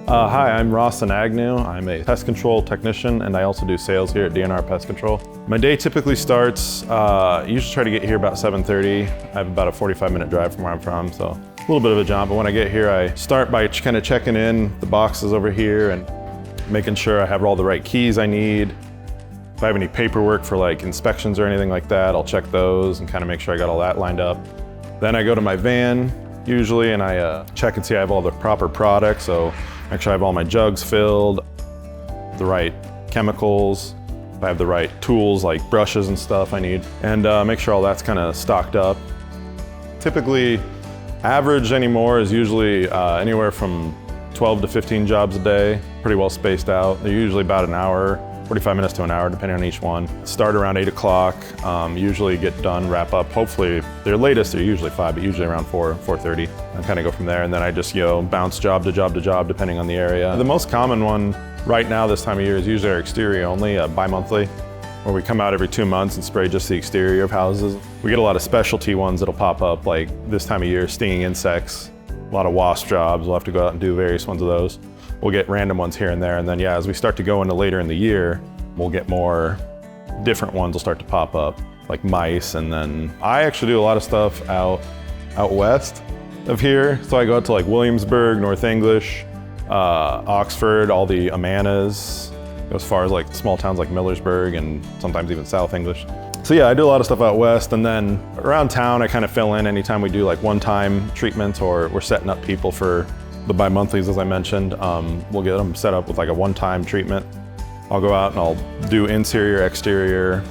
Hi, I'm Rawson. I'm a pest control technician, and I also do sales here at DNR Pest Control. My day typically starts, usually try to get here about 7:30. I have about a 45-minute drive from where I'm from, so a little bit of a jaunt, but when I get here, I start by kind of checking in the boxes over here and making sure I have all the right keys I need. If I have any paperwork for like inspections or anything like that, I'll check those and kind of make sure I got all that lined up. Then I go to my van, usually, and I check and see I have all the proper products, so make sure I have all my jugs filled, the right chemicals, if I have the right tools like brushes and stuff I need, and make sure all that's kind of stocked up. Typically, average anymore is usually anywhere from 12 to 15 jobs a day, pretty well spaced out. They're usually about an hour, 45 minutes to an hour, depending on each one. Start around 8 o'clock, usually get done, wrap up. Hopefully, their latest, they're usually 5, but usually around 4:30. I kind of go from there, and then I just, bounce job to job to job, depending on the area. The most common one right now this time of year is usually our exterior only, bi-monthly, where we come out every 2 months and spray just the exterior of houses. We get a lot of specialty ones that'll pop up, like this time of year, stinging insects, a lot of wasp jobs. We'll have to go out and do various ones of those. We'll get random ones here and there, and then as we start to go into later in the year, we'll get more different ones will start to pop up, like mice, and then I actually do a lot of stuff out west of here. So I go out to like Williamsburg, North English, Oxford, all the Amanas, go as far as like small towns like Millersburg and sometimes even South English. So yeah, I do a lot of stuff out west, and then around town I kind of fill in anytime we do like one-time treatments or we're setting up people for the bi-monthlies, as I mentioned. We'll get them set up with like a one-time treatment. I'll go out and I'll do interior, exterior,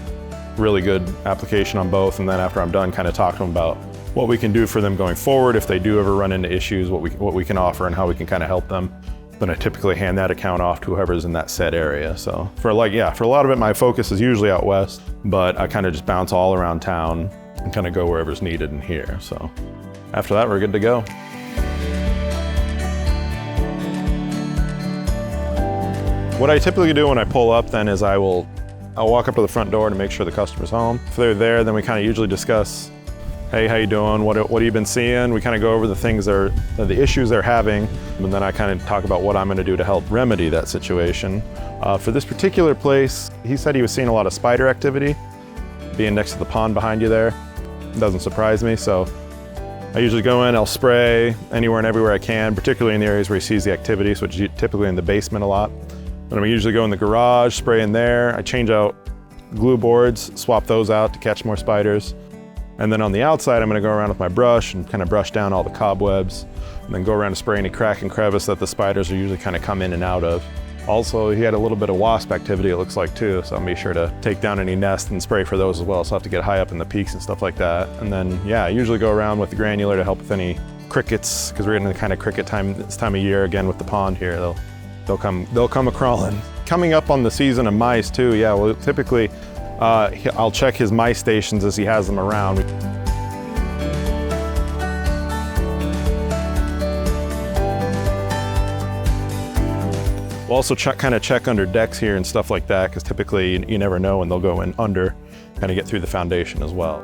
really good application on both, and then after I'm done, kind of talk to them about what we can do for them going forward if they do ever run into issues, what we can offer and how we can kind of help them. Then I typically hand that account off to whoever's in that set area. So for a lot of it, my focus is usually out west, but I kind of just bounce all around town and kind of go wherever's needed in here. So after that, we're good to go. What I typically do when I pull up then is I'll walk up to the front door to make sure the customer's home. If they're there, then we kind of usually discuss, hey, how you doing? What have you been seeing? We kind of go over the issues they're having, and then I kind of talk about what I'm going to do to help remedy that situation. For this particular place, he said he was seeing a lot of spider activity, being next to the pond behind you there. It doesn't surprise me, so I usually go in, I'll spray anywhere and everywhere I can, particularly in the areas where he sees the activity, so it's typically in the basement a lot. But I usually go in the garage, spray in there. I change out glue boards, swap those out to catch more spiders. And then on the outside, I'm gonna go around with my brush and kind of brush down all the cobwebs, and then go around and spray any crack and crevice that the spiders are usually kind of come in and out of. Also, he had a little bit of wasp activity, it looks like, too, so I'll be sure to take down any nests and spray for those as well, so I'll have to get high up in the peaks and stuff like that. And then, I usually go around with the granular to help with any crickets, because we're in the kind of cricket time this time of year, again, with the pond here. They'll come a-crawling. Coming up on the season of mice too, well, typically I'll check his mice stations as he has them around. We'll also kind of check under decks here and stuff like that, because typically you never know when they'll go in under, kind of get through the foundation as well.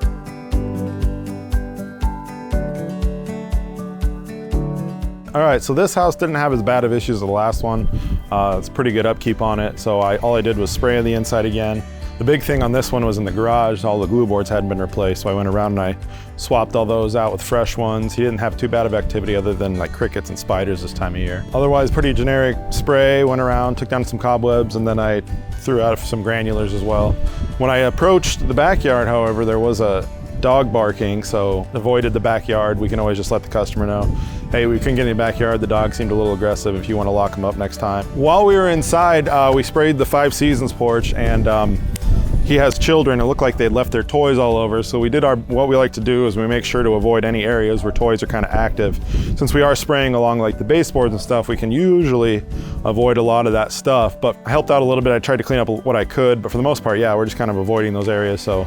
All right, so this house didn't have as bad of issues as the last one. It's pretty good upkeep on it, so all I did was spray on the inside again. The big thing on this one was in the garage. All the glue boards hadn't been replaced, so I went around and I swapped all those out with fresh ones. He didn't have too bad of activity other than like crickets and spiders this time of year. Otherwise, pretty generic spray, went around, took down some cobwebs, and then I threw out some granulars as well. When I approached the backyard, however, there was a dog barking, so avoided the backyard. We can always just let the customer know, hey, we couldn't get in the backyard, the dog seemed a little aggressive, if you want to lock him up next time. While we were inside, we sprayed the 5 Seasons porch, and he has children. It looked like they'd left their toys all over, so what we like to do is we make sure to avoid any areas where toys are kind of active. Since we are spraying along like the baseboards and stuff, we can usually avoid a lot of that stuff, but I helped out a little bit. I tried to clean up what I could, but for the most part, we're just kind of avoiding those areas, so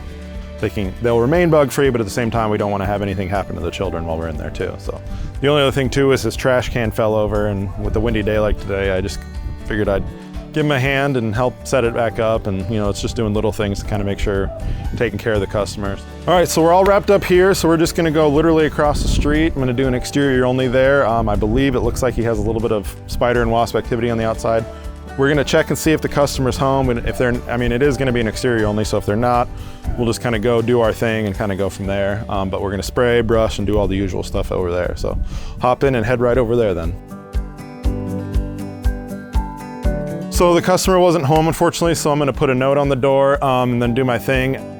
they'll remain bug-free, but at the same time, we don't want to have anything happen to the children while we're in there too. So the only other thing too is his trash can fell over, and with the windy day like today, I just figured I'd give them a hand and help set it back up. And it's just doing little things to kind of make sure taking care of the customers. All right, so we're all wrapped up here. So we're just gonna go literally across the street. I'm gonna do an exterior only there. I believe it looks like he has a little bit of spider and wasp activity on the outside. We're gonna check and see if the customer's home, and if they're, it is gonna be an exterior only, so if they're not, we'll just kind of go do our thing and kind of go from there. But we're gonna spray, brush, and do all the usual stuff over there. So hop in and head right over there then. So the customer wasn't home, unfortunately, so I'm gonna put a note on the door and then do my thing.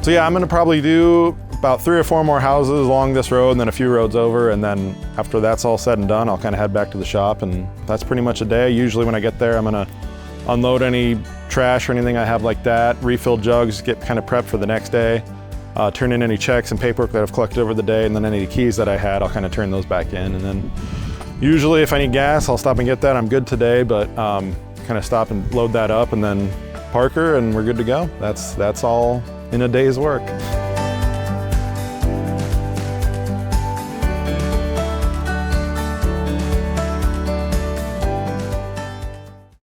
So yeah, I'm gonna probably do about 3 or 4 more houses along this road and then a few roads over, and then after that's all said and done, I'll kind of head back to the shop, and that's pretty much a day. Usually when I get there, I'm gonna unload any trash or anything I have like that, refill jugs, get kind of prepped for the next day. Turn in any checks and paperwork that I've collected over the day, and then any keys that I had, I'll kind of turn those back in. And then usually if I need gas, I'll stop and get that. I'm good today, but kind of stop and load that up and then park her, and we're good to go. That's all in a day's work.